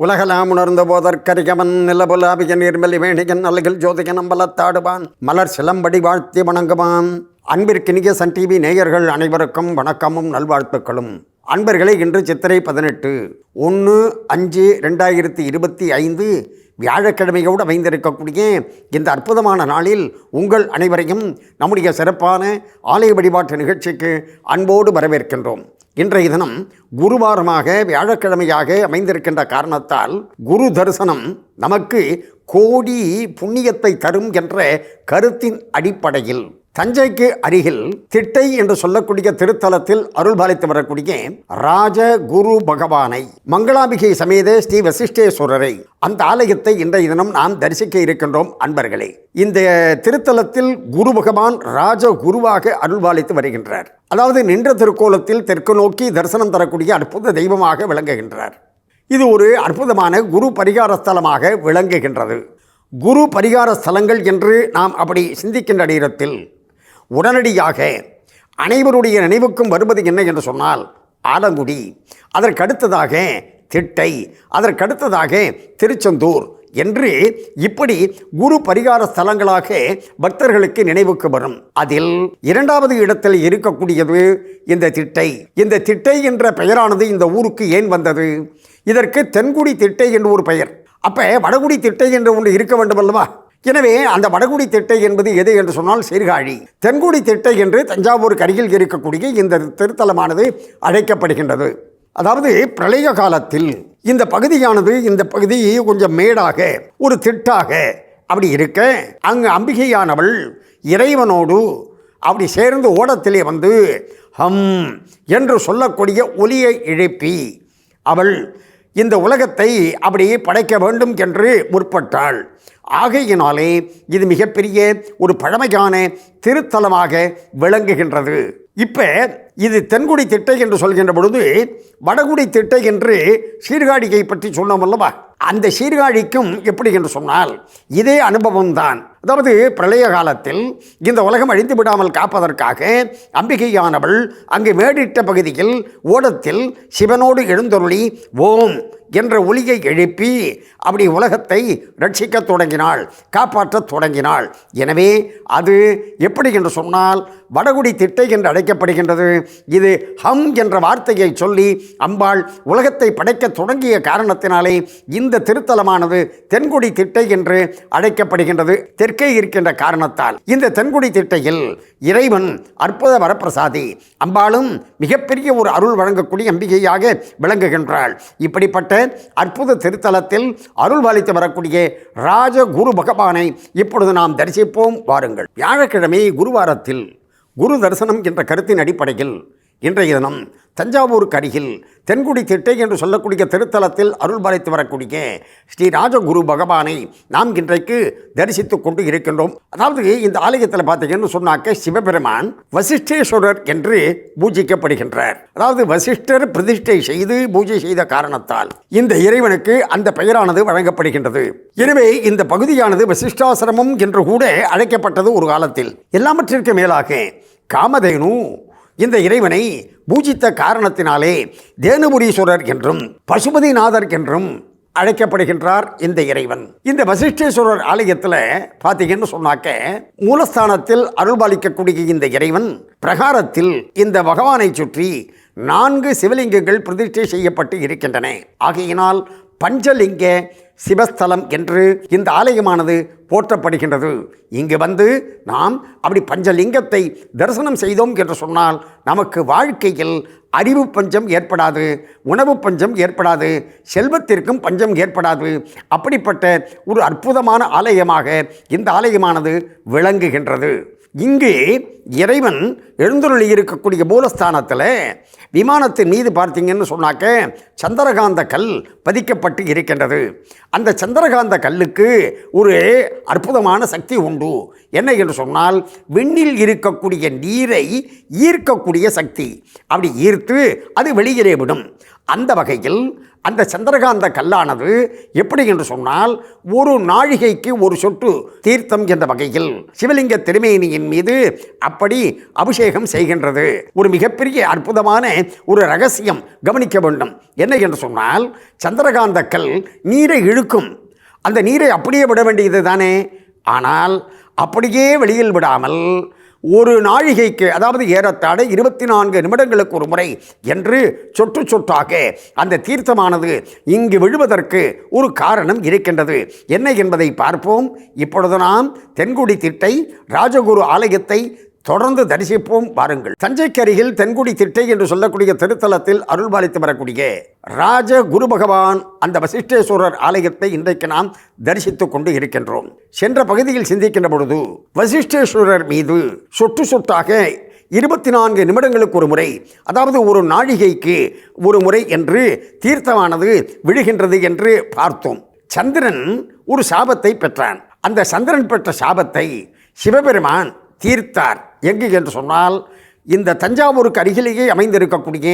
உலகலாம் உணர்ந்த போதற்கரிகமன் நிலபுலாபிய நீர்மலி வேணிகன் அழகில் ஜோதிகன் அம்பலத்தாடுவான் மலர் சிலம்படி வாழ்த்தி வணங்குவான். அன்பிற்கினிய சன் டிவி நேயர்கள் அனைவருக்கும் வணக்கமும் நல்வாழ்த்துக்களும். அன்பர்களே, இன்று சித்திரை 18 1/5/2025 வியாழக்கிழமையோடு அமைந்திருக்கக்கூடிய இந்த அற்புதமான நாளில் உங்கள் அனைவரையும் நம்முடைய சிறப்பான ஆலய வழிபாட்டு நிகழ்ச்சிக்கு அன்போடு வரவேற்கின்றோம். இன்றைய தினம் குருவாரமாக வியாழக்கிழமையாக அமைந்திருக்கின்ற காரணத்தால் குரு தரிசனம் நமக்கு கோடி புண்ணியத்தை தரும் என்ற கருத்தின் அடிப்படையில் தஞ்சைக்கு அருகில் திட்டை என்று சொல்லக்கூடிய திருத்தலத்தில் அருள்பாலித்து வரக்கூடிய ராஜ குரு பகவானை, மங்களாம்பிகை சமேத ஸ்ரீ வசிஷ்டேஸ்வரரை, அந்த ஆலயத்தை இன்றைய தினம் நாம் தரிசிக்க இருக்கின்றோம். அன்பர்களே, இந்த திருத்தலத்தில் குரு பகவான் ராஜ குருவாக அருள்பாலித்து வருகின்றார். அதாவது நின்ற திருக்கோலத்தில் தெற்கு நோக்கி தரிசனம் தரக்கூடிய அற்புத தெய்வமாக விளங்குகின்றார். இது ஒரு அற்புதமான குரு பரிகார ஸ்தலமாக விளங்குகின்றது. குரு பரிகார ஸ்தலங்கள் என்று நாம் அப்படி சிந்திக்கின்ற நேரத்தில் உடனடியாக அனைவருடைய நினைவுக்கும் வருவது என்ன என்று சொன்னால் ஆலங்குடி, அதற்கடுத்ததாக திட்டை, அதற்கடுத்ததாக திருச்செந்தூர் என்று இப்படி குரு பரிகார ஸ்தலங்களாக பக்தர்களுக்கு நினைவுக்கு வரும். அதில் இரண்டாவது இடத்தில் இருக்கக்கூடியது இந்த திட்டை. இந்த திட்டை என்ற பெயரானது இந்த ஊருக்கு ஏன் வந்தது? இதற்கு தென்குடி திட்டை என்று ஒரு பெயர். அப்போ வடகுடி திட்டை என்று ஒன்று இருக்க வேண்டும் அல்லவா? எனவே அந்த வடகுடி திட்டை என்பது எது என்று சொன்னால் சீர்காழி. தென்குடி திட்டை என்று தஞ்சாவூருக்கு அருகில் இருக்கக்கூடிய இந்த திருத்தலமானது அழைக்கப்படுகின்றது. அதாவது பிரளய காலத்தில் இந்த பகுதியானது, இந்த பகுதி கொஞ்சம் மேடாக ஒரு திட்டாக அப்படி இருக்க, அங்கு அம்பிகையானவள் இறைவனோடு அப்படி சேர்ந்து ஓடத்திலே வந்து ஹம் என்று சொல்லக்கூடிய ஒலியை எழுப்பி அவள் இந்த உலகத்தை அப்படியே படைக்க வேண்டும் என்று முற்பட்டாள். ஆகையினாலே இது மிகப்பெரிய ஒரு பழமையான திருத்தலமாக விளங்குகின்றது. இப்போ இது தென்குடி திட்டை என்று சொல்கின்ற பொழுது வடகுடி திட்டை என்று சீர்காழியை பற்றி சொன்னோம் அல்லவா? அந்த சீர்காழிக்கும் எப்படி என்று சொன்னால் இதே அனுபவம்தான். அதாவது பிரளய காலத்தில் இந்த உலகம் அழிந்து விடாமல் காப்பதற்காக அம்பிகையானவள் அங்கு மேடிட்ட பகுதியில் ஓடத்தில் சிவனோடு எழுந்தருளி ஓம் என்ற ஒலியை எழுப்பி அப்படி உலகத்தை ரட்சிக்க தொடங்கினாள், காப்பாற்றத் தொடங்கினாள். எனவே அது எப்படி என்று சொன்னால் வடகுடி திட்டை என்று அழைக்கப்படுகின்றது. இது ஹம் என்ற வார்த்தையை சொல்லி அம்பாள் உலகத்தை படைக்க தொடங்கிய காரணத்தினாலே இந்த திருத்தலமானது தென்குடி திட்டை என்று அழைக்கப்படுகின்றது. தெற்கே இருக்கின்ற காரணத்தால் இந்த தென்குடி திட்டையில் இறைவன் அற்புத வரப்பிரசாதி, அம்பாளும் மிகப்பெரிய ஒரு அருள் வழங்கக்கூடிய அம்பிகையாக விளங்குகின்றாள். இப்படிப்பட்ட அற்புத திருத்தலத்தில் அருள் பாலித்து வரக்கூடிய ராஜ குரு பகவானை இப்பொழுது நாம் தரிசிப்போம். வாருங்கள். வியாழக்கிழமை குருவாரத்தில் குரு தரிசனம் என்ற கருத்தின் அடிப்படையில் இன்றைய தினம் தஞ்சாவூருக்கு அருகில் தென்குடி திட்டை என்று சொல்லக்கூடிய திருத்தலத்தில் அருள் பாலித்து வரக்கூடிய ஸ்ரீ ராஜகுரு பகவானை நாம் இன்றைக்கு தரிசித்து கொண்டு இருக்கின்றோம். அதாவது இந்த ஆலயத்தில் பார்த்தீங்கன்னு சொன்னாக்க சிவபெருமான் வசிஷ்டேஸ்வரர் என்று பூஜிக்கப்படுகின்றார். அதாவது வசிஷ்டர் பிரதிஷ்டை செய்து பூஜை செய்த காரணத்தால் இந்த இறைவனுக்கு அந்த பெயரானது வழங்கப்படுகின்றது. எனவே இந்த பகுதியானது வசிஷ்டாசிரமம் என்று கூட அழைக்கப்பட்டது ஒரு காலத்தில். எல்லாவற்றிற்கு மேலாக காமதேனு இந்த இறைவனை பூஜித்த காரணத்தினாலே தேனுபுரீஸ்வரர் என்றும் பசுபதிநாதர் என்றும் அழைக்கப்படுகின்றார் இந்த இறைவன். இந்த வசிஷ்டேஸ்வரர் ஆலயத்தில் பார்த்தீங்கன்னு சொன்னாக்க மூலஸ்தானத்தில் அருள்பாலிக்கக்கூடிய இந்த இறைவன் பிரகாரத்தில் இந்த பகவானை சுற்றி 4 சிவலிங்கங்கள் பிரதிஷ்டை செய்யப்பட்டு இருக்கின்றன. ஆகையினால் பஞ்சலிங்க சிவஸ்தலம் என்று இந்த ஆலயமானது போற்றப்படுகின்றது. இங்கு வந்து நாம் அப்படி பஞ்சலிங்கத்தை தரிசனம் செய்தோம் என்று சொன்னால் நமக்கு வாழ்க்கையில் அறிவு பஞ்சம் ஏற்படாது, உணவு பஞ்சம் ஏற்படாது, செல்வத்திற்கும் பஞ்சம் ஏற்படாது. அப்படிப்பட்ட ஒரு அற்புதமான ஆலயமாக இந்த ஆலயமானது விளங்குகின்றது. இங்கு இறைவன் எழுந்தருளி இருக்கக்கூடிய மூலஸ்தானத்தில் விமானத்தின் மீது பார்த்தீங்கன்னு சொன்னாக்க சந்திரகாந்த கல் பதிக்கப்பட்டு இருக்கின்றது. அந்த சந்திரகாந்த கல்லுக்கு ஒரு அற்புதமான சக்தி உண்டு. என்ன என்று சொன்னால் விண்ணில் இருக்கக்கூடிய நீரை ஈர்க்கக்கூடிய சக்தி. அப்படி ஈர்த்து அது வெளியிலே விடும். அந்த வகையில் அந்த சந்திரகாந்த கல்லானது எப்படி என்று சொன்னால் ஒரு நாழிகைக்கு ஒரு சொட்டு தீர்த்தம் என்ற வகையில் சிவலிங்க திருமேனியின் மீது அப்படி அபிஷேகம் செய்கின்றது. ஒரு மிகப்பெரிய அற்புதமான ஒரு ரகசியம் கவனிக்க வேண்டும். என்ன என்று சொன்னால் சந்திரகாந்த கல் நீரை இழுக்கும். அந்த நீரை அப்படியே விட வேண்டியது தானே. ஆனால் அப்படியே வெளியில் விடாமல் ஒரு நாழிகைக்கு, அதாவது ஏறத்தாழ 24 நிமிடங்களுக்கு ஒரு முறை என்று சொட்டு சொட்டாக அந்த தீர்த்தமானது இங்கு விழுவதற்கு ஒரு காரணம் இருக்கின்றது. என்ன என்பதை பார்ப்போம். இப்பொழுது நாம் தென்குடி திட்டை ராஜகுரு ஆலயத்தை தொடர்ந்து தரிசிப்போம் வாருங்கள். தஞ்சைக்கு அருகில் தென்குடி திட்டை என்று சொல்லக்கூடிய திருத்தலத்தில் அருள்பாலித்து வரக்கூடிய ராஜ குரு பகவான் அந்த வசிஷ்டேஸ்வரர் ஆலயத்தை இன்றைக்கு நாம் தரிசித்துக் கொண்டு இருக்கின்றோம். சென்ற பகுதியில் சிந்திக்கின்ற பொழுது வசிஷ்டேஸ்வரர் மீது சொட்டு சொட்டாக 24 நிமிடங்களுக்கு ஒரு முறை, அதாவது ஒரு நாழிகைக்கு ஒரு முறை என்று தீர்த்தமானது விழுகின்றது என்று பார்த்தோம். சந்திரன் ஒரு சாபத்தை பெற்றான். அந்த சந்திரன் பெற்ற சாபத்தை சிவபெருமான் தீர்த்தார். எங்கு என்று சொன்னால் இந்த தஞ்சாவூருக்கு அருகிலேயே அமைந்திருக்கக்கூடிய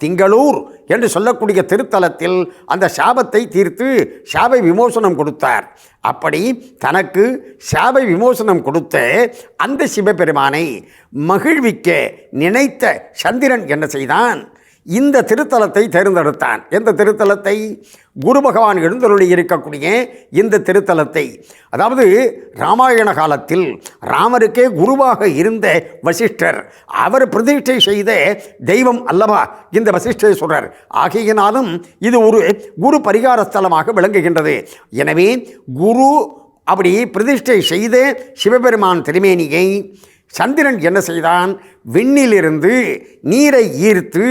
திங்களூர் என்று சொல்லக்கூடிய திருத்தலத்தில் அந்த சாபத்தை தீர்த்து சாப விமோசனம் கொடுத்தார். அப்படி தனக்கு சாப விமோசனம் கொடுத்த அந்த சிவபெருமானை மகிழ்விக்க நினைத்த சந்திரன் என்ன செய்தான்? இந்த திருத்தலத்தை தேர்ந்தெடுத்தான். எந்த திருத்தலத்தை? குரு பகவான் எழுந்தருளி இருக்கக்கூடிய இந்த திருத்தலத்தை. அதாவது ராமாயண காலத்தில் ராமருக்கே குருவாக இருந்த வசிஷ்டர், அவர் பிரதிஷ்டை செய்த தெய்வம் அல்லவா இந்த வசிஷ்டேஸ்வரர். ஆகையினாலும் இது ஒரு குரு பரிகார ஸ்தலமாக விளங்குகின்றது. எனவே குரு அப்படி பிரதிஷ்டை செய்த சிவபெருமான் திருமேனியை சந்திரன் என்ன செய்தான்? விண்ணிலிருந்து நீரை ஈர்த்து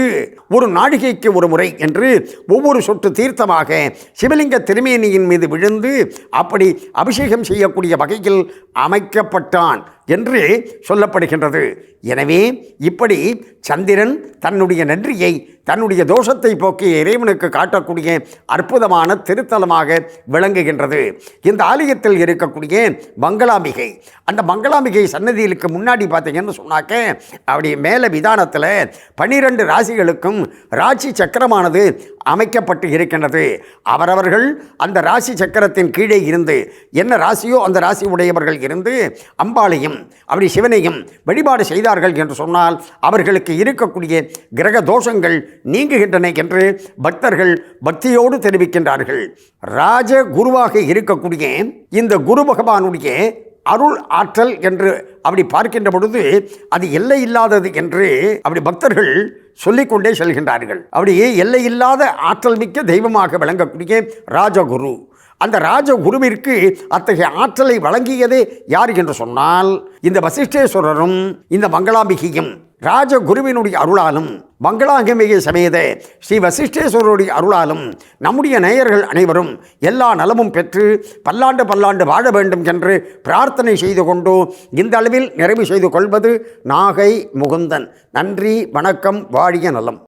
ஒரு நாழிகைக்கு ஒரு முறை என்று ஒவ்வொரு சொட்டு தீர்த்தமாக சிவலிங்க திருமேனியின் மீது விழுந்து அப்படி அபிஷேகம் செய்யக்கூடிய வகையில் அமைக்கப்பட்டான் என்று சொல்லப்படுகின்றது. எனவே இப்படி சந்திரன் தன்னுடைய நன்றியை, தன்னுடைய தோஷத்தை போக்கிய இறைவனுக்கு காட்டக்கூடிய அற்புதமான திருத்தலமாக விளங்குகின்றது. இந்த ஆலயத்தில் இருக்கக்கூடிய மங்களாம்பிகை, அந்த மங்களாம்பிகை சன்னதிகளுக்கு முன்னாடி பார்த்தீங்கன்னு சொன்னாக்க அப்படி மேலே விதானத்தில் 12 ராசிகளுக்கும் ராசி சக்கரமானது அமைக்கப்பட்டு இருக்கின்றது. அவரவர்கள் அந்த ராசி சக்கரத்தின் கீழே இருந்து என்ன ராசியோ அந்த ராசி உடையவர்கள் இருந்து அம்பாளையும் அப்படி சிவனையும் வழிபாடு செய்தார்கள் என்று சொன்னால் அவர்களுக்கு இருக்கக்கூடிய கிரக தோஷங்கள் நீங்குகின்றன என்று பக்தர்கள் பக்தியோடு தெரிவிக்கின்றார்கள். ராஜ குருவாக இருக்கக்கூடிய இந்த குரு பகவானுடைய அருள் ஆற்றல் என்று அப்படி பார்க்கின்ற பொழுது அது எல்லை இல்லாதது என்று அப்படி பக்தர்கள் சொல்லிக்கொண்டே செல்கின்றார்கள். அப்படியே எல்லையில்லாத ஆற்றல் மிக்க தெய்வமாக விளங்கக்கூடிய ராஜகுரு, அந்த ராஜகுருவிற்கு அத்தகைய ஆற்றலை வழங்கியதே யார் என்று சொன்னால் இந்த வசிஷ்டேஸ்வரரும் இந்த மங்களாம்பிகையும் ராஜகுருவினுடைய அருளாலும் மங்களாம்பிகை சமேத ஸ்ரீ வசிஷ்டேஸ்வரருடைய அருளாலும் நம்முடைய நேயர்கள் அனைவரும் எல்லா நலமும் பெற்று பல்லாண்டு பல்லாண்டு வாழ வேண்டும் என்று பிரார்த்தனை செய்து கொண்டு இந்த அளவில் நிறைவு செய்து கொள்வது நாகை முகுந்தன். நன்றி, வணக்கம், வாழிய நலம்.